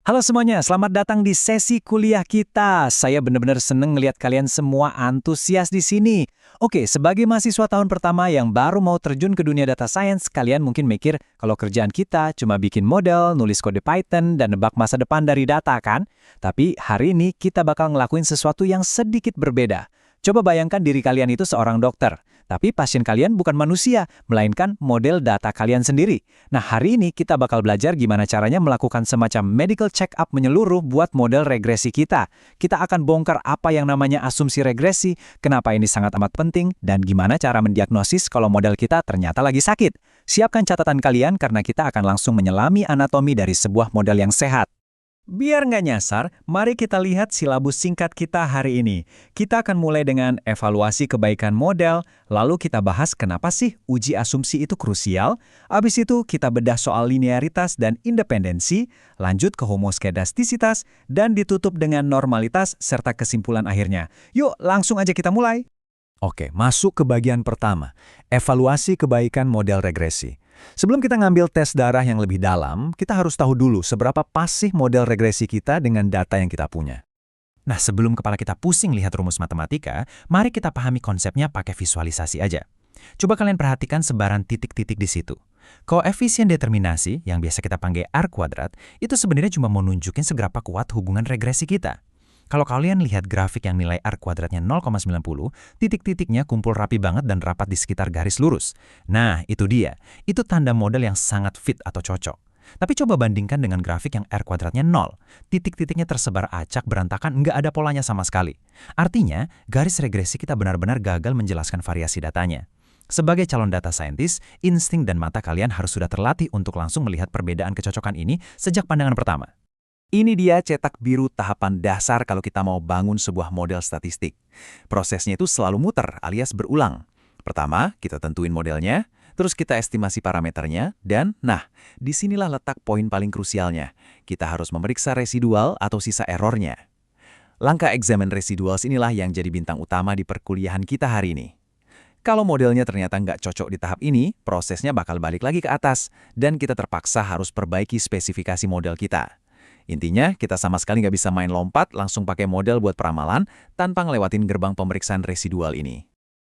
Halo semuanya, selamat datang di sesi kuliah kita. Saya benar-benar seneng ngelihat kalian semua antusias di sini. Oke, sebagai mahasiswa tahun pertama yang baru mau terjun ke dunia data science, kalian mungkin mikir kalau kerjaan kita cuma bikin model, nulis kode Python, dan nebak masa depan dari data kan? Tapi hari ini kita bakal ngelakuin sesuatu yang sedikit berbeda. Coba bayangkan diri kalian itu seorang dokter. Tapi pasien kalian bukan manusia, melainkan model data kalian sendiri. Nah, hari ini kita bakal belajar gimana caranya melakukan semacam medical check-up menyeluruh buat model regresi kita. Kita akan bongkar apa yang namanya asumsi regresi, kenapa ini sangat amat penting, dan gimana cara mendiagnosis kalau model kita ternyata lagi sakit. Siapkan catatan kalian karena kita akan langsung menyelami anatomi dari sebuah model yang sehat. Biar nggak nyasar, mari kita lihat silabus singkat kita hari ini. Kita akan mulai dengan evaluasi kebaikan model, lalu kita bahas kenapa sih uji asumsi itu krusial, abis itu kita bedah soal linearitas dan independensi, lanjut ke homoskedastisitas, dan ditutup dengan normalitas serta kesimpulan akhirnya. Yuk, langsung aja kita mulai. Oke, masuk ke bagian pertama, evaluasi kebaikan model regresi. Sebelum kita ngambil tes darah yang lebih dalam, kita harus tahu dulu seberapa pas sih model regresi kita dengan data yang kita punya. Nah, sebelum kepala kita pusing lihat rumus matematika, mari kita pahami konsepnya pakai visualisasi aja. Coba kalian perhatikan sebaran titik-titik di situ. Koefisien determinasi, yang biasa kita panggil R kuadrat, itu sebenarnya cuma mau nunjukin seberapa kuat hubungan regresi kita. Kalau kalian lihat grafik yang nilai R kuadratnya 0,90, titik-titiknya kumpul rapi banget dan rapat di sekitar garis lurus. Nah, itu dia. Itu tanda model yang sangat fit atau cocok. Tapi coba bandingkan dengan grafik yang R kuadratnya 0. Titik-titiknya tersebar acak, berantakan, nggak ada polanya sama sekali. Artinya, garis regresi kita benar-benar gagal menjelaskan variasi datanya. Sebagai calon data scientist, insting dan mata kalian harus sudah terlatih untuk langsung melihat perbedaan kecocokan ini sejak pandangan pertama. Ini dia cetak biru tahapan dasar kalau kita mau bangun sebuah model statistik. Prosesnya itu selalu muter alias berulang. Pertama, kita tentuin modelnya, terus kita estimasi parameternya, dan disinilah letak poin paling krusialnya. Kita harus memeriksa residual atau sisa errornya. Langkah examine residuals inilah yang jadi bintang utama di perkuliahan kita hari ini. Kalau modelnya ternyata nggak cocok di tahap ini, prosesnya bakal balik lagi ke atas, dan kita terpaksa harus perbaiki spesifikasi model kita. Intinya, kita sama sekali nggak bisa main lompat langsung pakai model buat peramalan tanpa ngelewatin gerbang pemeriksaan residual ini.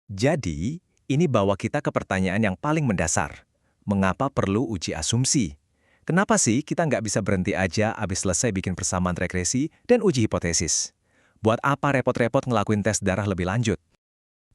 Jadi, ini bawa kita ke pertanyaan yang paling mendasar. Mengapa perlu uji asumsi? Kenapa sih kita nggak bisa berhenti aja abis selesai bikin persamaan regresi dan uji hipotesis? Buat apa repot-repot ngelakuin tes darah lebih lanjut?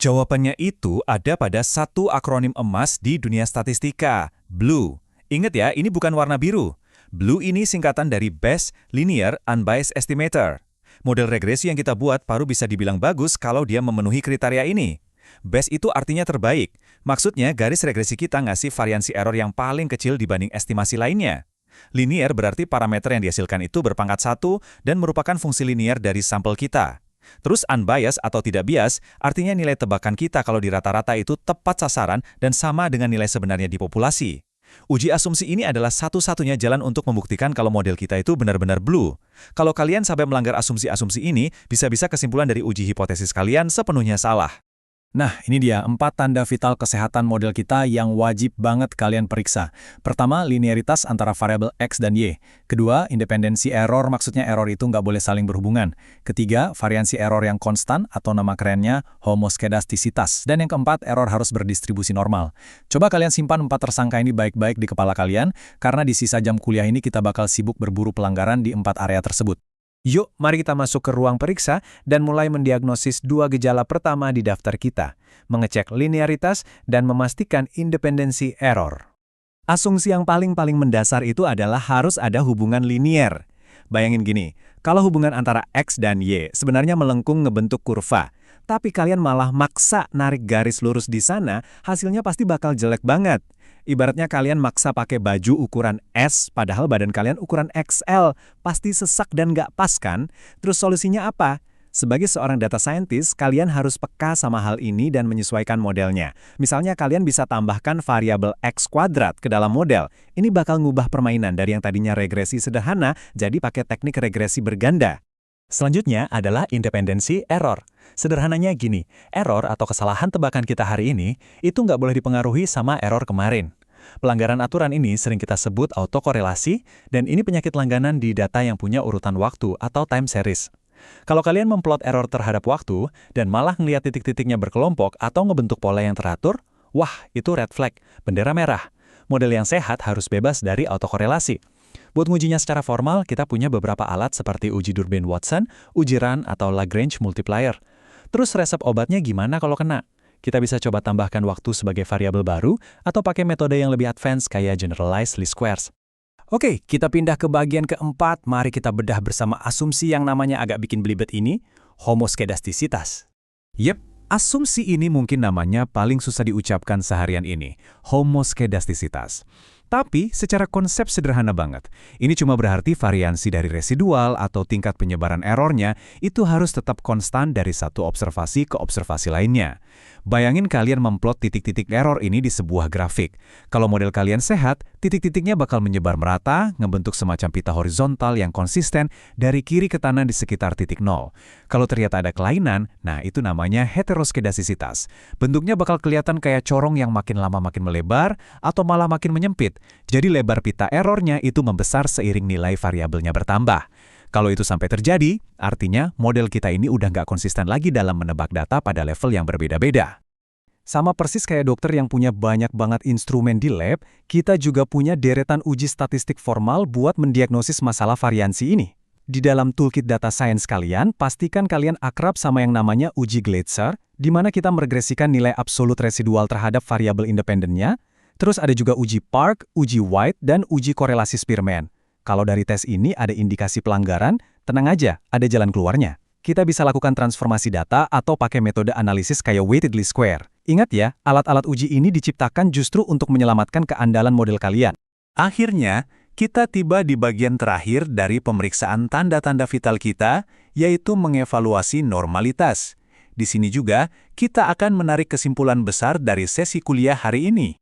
Jawabannya itu ada pada satu akronim emas di dunia statistika, BLUE. Ingat ya, ini bukan warna biru. BLUE ini singkatan dari Best Linear Unbiased Estimator. Model regresi yang kita buat baru bisa dibilang bagus kalau dia memenuhi kriteria ini. Best itu artinya terbaik. Maksudnya garis regresi kita ngasih variansi error yang paling kecil dibanding estimasi lainnya. Linear berarti parameter yang dihasilkan itu berpangkat 1 dan merupakan fungsi linear dari sampel kita. Terus unbiased atau tidak bias artinya nilai tebakan kita kalau di rata-rata itu tepat sasaran dan sama dengan nilai sebenarnya di populasi. Uji asumsi ini adalah satu-satunya jalan untuk membuktikan kalau model kita itu benar-benar BLUE. Kalau kalian sampai melanggar asumsi-asumsi ini, bisa-bisa kesimpulan dari uji hipotesis kalian sepenuhnya salah. Nah, ini dia 4 tanda vital kesehatan model kita yang wajib banget kalian periksa. Pertama, linearitas antara variabel X dan Y. Kedua, independensi error, maksudnya error itu nggak boleh saling berhubungan. Ketiga, variansi error yang konstan atau nama kerennya homoskedastisitas. Dan yang keempat, error harus berdistribusi normal. Coba kalian simpan 4 tersangka ini baik-baik di kepala kalian, karena di sisa jam kuliah ini kita bakal sibuk berburu pelanggaran di 4 area tersebut. Yuk, mari kita masuk ke ruang periksa dan mulai mendiagnosis 2 gejala pertama di daftar kita, mengecek linearitas dan memastikan independensi error. Asumsi yang paling mendasar itu adalah harus ada hubungan linier. Bayangin gini, kalau hubungan antara X dan Y sebenarnya melengkung ngebentuk kurva, tapi kalian malah maksa narik garis lurus di sana, hasilnya pasti bakal jelek banget. Ibaratnya kalian maksa pakai baju ukuran S, padahal badan kalian ukuran XL. Pasti sesak dan nggak pas kan? Terus solusinya apa? Sebagai seorang data scientist, kalian harus peka sama hal ini dan menyesuaikan modelnya. Misalnya kalian bisa tambahkan variabel X kuadrat ke dalam model. Ini bakal ngubah permainan dari yang tadinya regresi sederhana, jadi pakai teknik regresi berganda. Selanjutnya adalah independensi error. Sederhananya gini, error atau kesalahan tebakan kita hari ini itu nggak boleh dipengaruhi sama error kemarin. Pelanggaran aturan ini sering kita sebut autokorelasi, dan ini penyakit langganan di data yang punya urutan waktu atau time series. Kalau kalian memplot error terhadap waktu, dan malah ngeliat titik-titiknya berkelompok atau ngebentuk pola yang teratur, wah, itu red flag, bendera merah. Model yang sehat harus bebas dari autokorelasi. Buat ngujinya secara formal, kita punya beberapa alat seperti uji Durbin-Watson, uji RAN, atau Lagrange multiplier. Terus resep obatnya gimana kalau kena? Kita bisa coba tambahkan waktu sebagai variabel baru, atau pakai metode yang lebih advance kayak generalized least squares. Oke, kita pindah ke bagian keempat. Mari kita bedah bersama asumsi yang namanya agak bikin belibet ini, homoskedastisitas. Yep, asumsi ini mungkin namanya paling susah diucapkan seharian ini, homoskedastisitas. Tapi secara konsep sederhana banget. Ini cuma berarti variansi dari residual atau tingkat penyebaran errornya itu harus tetap konstan dari satu observasi ke observasi lainnya. Bayangin kalian memplot titik-titik error ini di sebuah grafik. Kalau model kalian sehat, titik-titiknya bakal menyebar merata, ngebentuk semacam pita horizontal yang konsisten dari kiri ke kanan di sekitar titik nol. Kalau ternyata ada kelainan, nah itu namanya heteroskedastisitas. Bentuknya bakal kelihatan kayak corong yang makin lama makin melebar atau malah makin menyempit. Jadi lebar pita errornya itu membesar seiring nilai variabelnya bertambah. Kalau itu sampai terjadi, artinya model kita ini udah nggak konsisten lagi dalam menebak data pada level yang berbeda-beda. Sama persis kayak dokter yang punya banyak banget instrumen di lab, kita juga punya deretan uji statistik formal buat mendiagnosis masalah variansi ini. Di dalam toolkit data science kalian, pastikan kalian akrab sama yang namanya uji Gleitzer, di mana kita meregresikan nilai absolut residual terhadap variabel independennya. Terus ada juga uji Park, uji White, dan uji korelasi Spearman. Kalau dari tes ini ada indikasi pelanggaran, tenang aja, ada jalan keluarnya. Kita bisa lakukan transformasi data atau pakai metode analisis kayak weighted least square. Ingat ya, alat-alat uji ini diciptakan justru untuk menyelamatkan keandalan model kalian. Akhirnya, kita tiba di bagian terakhir dari pemeriksaan tanda-tanda vital kita, yaitu mengevaluasi normalitas. Di sini juga, kita akan menarik kesimpulan besar dari sesi kuliah hari ini.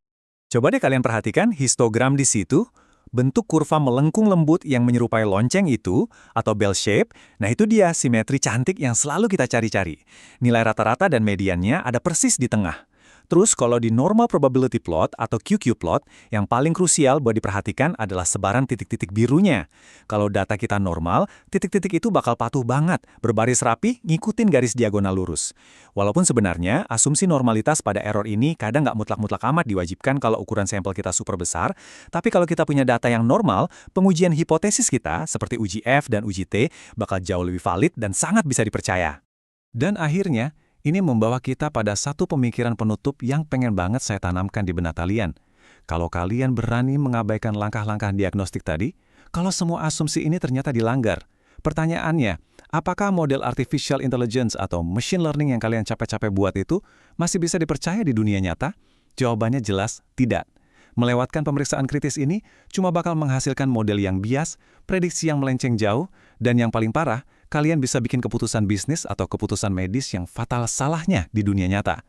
Coba deh kalian perhatikan histogram di situ. Bentuk kurva melengkung lembut yang menyerupai lonceng itu, atau bell shape, nah itu dia simetri cantik yang selalu kita cari-cari. Nilai rata-rata dan mediannya ada persis di tengah. Terus kalau di normal probability plot atau QQ plot, yang paling krusial buat diperhatikan adalah sebaran titik-titik birunya. Kalau data kita normal, titik-titik itu bakal patuh banget, berbaris rapi, ngikutin garis diagonal lurus. Walaupun sebenarnya, asumsi normalitas pada error ini kadang nggak mutlak-mutlak amat diwajibkan kalau ukuran sampel kita super besar, tapi kalau kita punya data yang normal, pengujian hipotesis kita, seperti uji F dan uji T, bakal jauh lebih valid dan sangat bisa dipercaya. Dan akhirnya, ini membawa kita pada satu pemikiran penutup yang pengen banget saya tanamkan di benak kalian. Kalau kalian berani mengabaikan langkah-langkah diagnostik tadi, kalau semua asumsi ini ternyata dilanggar, pertanyaannya, apakah model artificial intelligence atau machine learning yang kalian capek-capek buat itu masih bisa dipercaya di dunia nyata? Jawabannya jelas tidak. Melewatkan pemeriksaan kritis ini cuma bakal menghasilkan model yang bias, prediksi yang melenceng jauh, dan yang paling parah, kalian bisa bikin keputusan bisnis atau keputusan medis yang fatal salahnya di dunia nyata.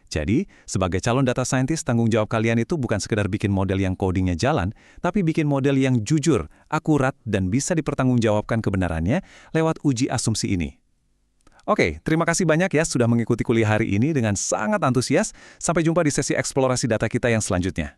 Jadi, sebagai calon data scientist, tanggung jawab kalian itu bukan sekedar bikin model yang codingnya jalan, tapi bikin model yang jujur, akurat, dan bisa dipertanggungjawabkan kebenarannya lewat uji asumsi ini. Oke, terima kasih banyak ya sudah mengikuti kuliah hari ini dengan sangat antusias. Sampai jumpa di sesi eksplorasi data kita yang selanjutnya.